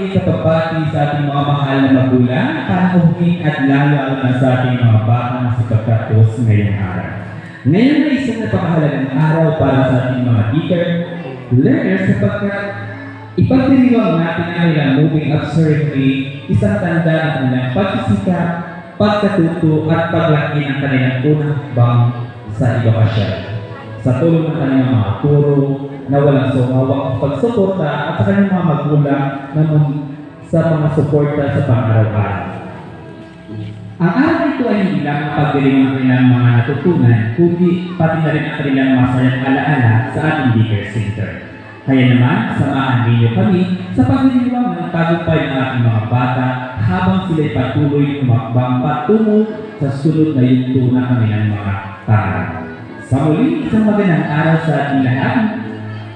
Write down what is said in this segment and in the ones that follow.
muli sa pagbati sa ating mga mahal na magulang, panauhin at lalo na sa ating mga bata na sapagkatapos ngayong araw. Ngayon ay isang napakahalagang araw para sa ating mga teacher, learners, sapagkat ipagdiriwang natin ang ilang moving up ceremony, isang tanda ng kanilang pagsisikap, pagkatuto at paglaki ng kanilang unang hakbang sa edukasyon. Sa tulong ng kanilang mga guro na walang sumawak pagsuporta at sa kanilang mga magulang naman sa mga suporta sa pang-araw-araw. Ang araw na ito ay hindi lang pagdiling ng kanilang mga natutunan, kundi pati na rin ang kanilang masayang alaala sa ating Daycare Center. Kaya naman, samahan ninyo kami sa pagdiriwang ng tagumpay ng ating mga bata habang sila'y patuloy umakbang patungo sa sunod na yugto ng kanilang mga tahanan. Sa muli, isang magandang araw sa ating lahat.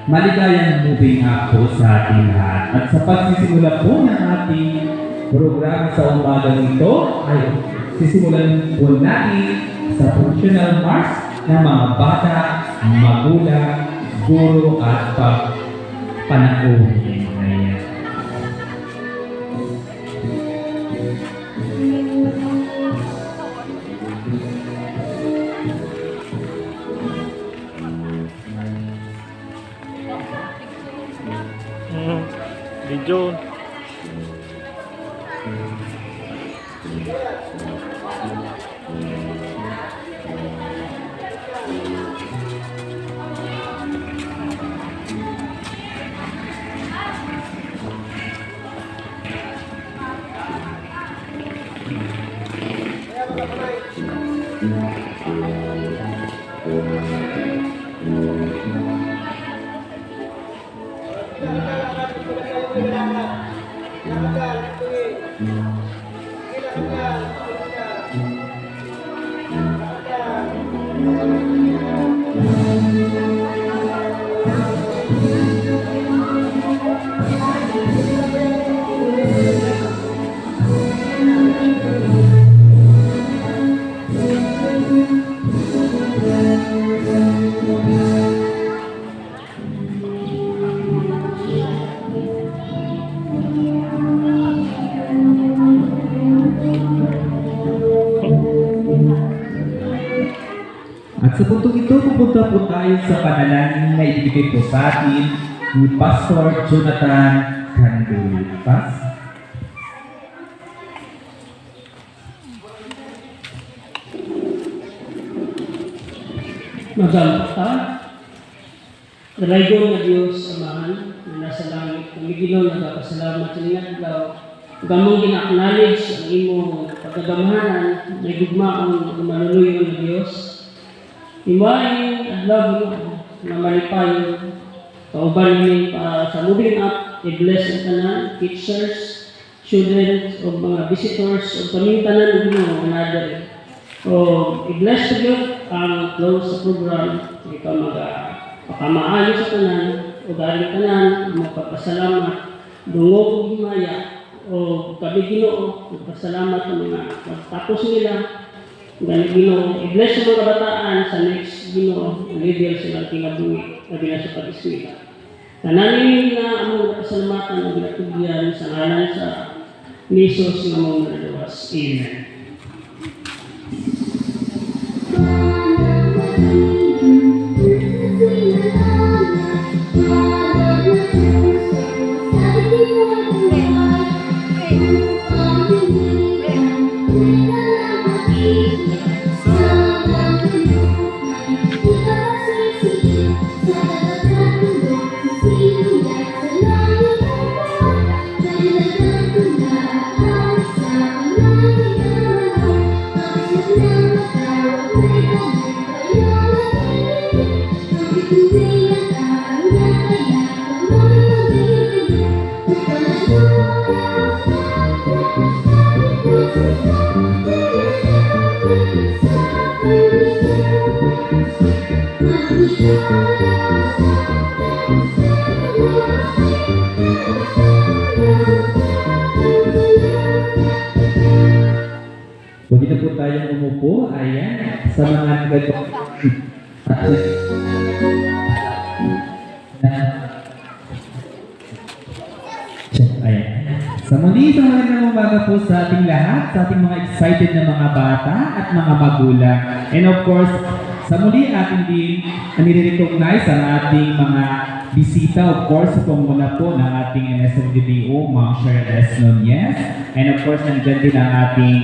Maligayang moving up po sa ating lahat. At sa pagsisimula po ng ating programa sa umagang ito, ay sisimulan po natin sa functional march ng mga bata, magulang, guro at panauhin. Video. At sa puntong ito, pupunta po tayo sa panalangin na ibigay po sa atin ni Pastor Jonathan Candul. Magalta, Dalaygong na Diyos, Amahan, na nasa langit, kumiginaw na kapasalamat sa ingat daw, gamang gina-acknowledge ang imo pagkagamahanan, may gugmaon ng manuluyo ng Diyos. Iwain at labo na malipay, kauban namin sa moving up, i-bless ang tanan, teachers, students, o mga visitors, o pamintanan ng another. O i-bless to God ang close sa program, ikaw magpakamaayo sa tanan, o galing tanan, magpapasalamat, dungo o himaya, o gabi Ginoo, magpasalamat ang mga tapos nila, ganit Ginoo, i-bless sa mga kabataan sa next Ginoo, level silang kinabuhi na binasa pag-iswila. Tananin na ang mga kasalamatan na binatugyan sa ngalan sa Jesus na mga nalawas. Amen. Pwede na po tayong umupo. Ayan. Sa mga nagagawa. Ayan. Sa magandang umaga po sa ating lahat, sa ating mga excited na mga bata at mga magulang. And of course, sa muli ating din nire-recognize ang ating mga bisita. Of course, itong muna po ng ating MSWDO, Ma'am Cheryl S. Nunez. And of course, nandiyan din ang ating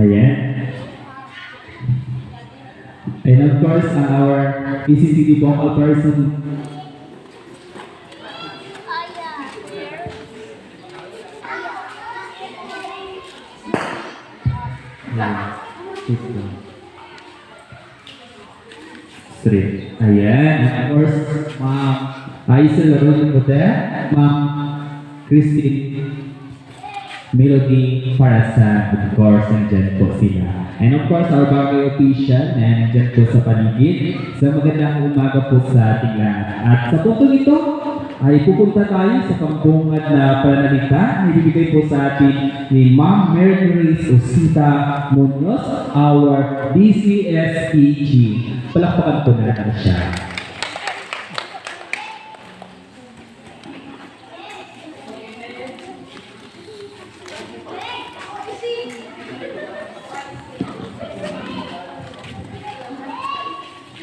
Ayan. And of course, our PCCD vocal person, Straight. Ayan. And of course, Ma'am Aisel Rodin Bote, Ma'am Christine Melody Parasan, of course, nandyan po sila. And of course, our barangay official na nandyan po sa paligid. So magandang umaga po sa ating lahat. At sa punto nito, ay pupunta tayo sa pambungad na pananalita na ibibigay po sa atin ni Ma'am Mary Grace Osita Munoz, our DCSPG. Palakpakan po natin siya.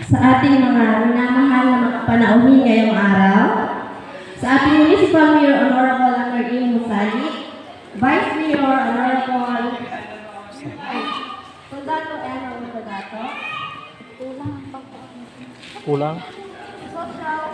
Sa ating mga minamahal na mga panauhin ngayong araw, sa ating Municipal Mayor Honorable Anarine Musali, Vice Mayor Honorable Soldado Eno Soldado, Kulang. Social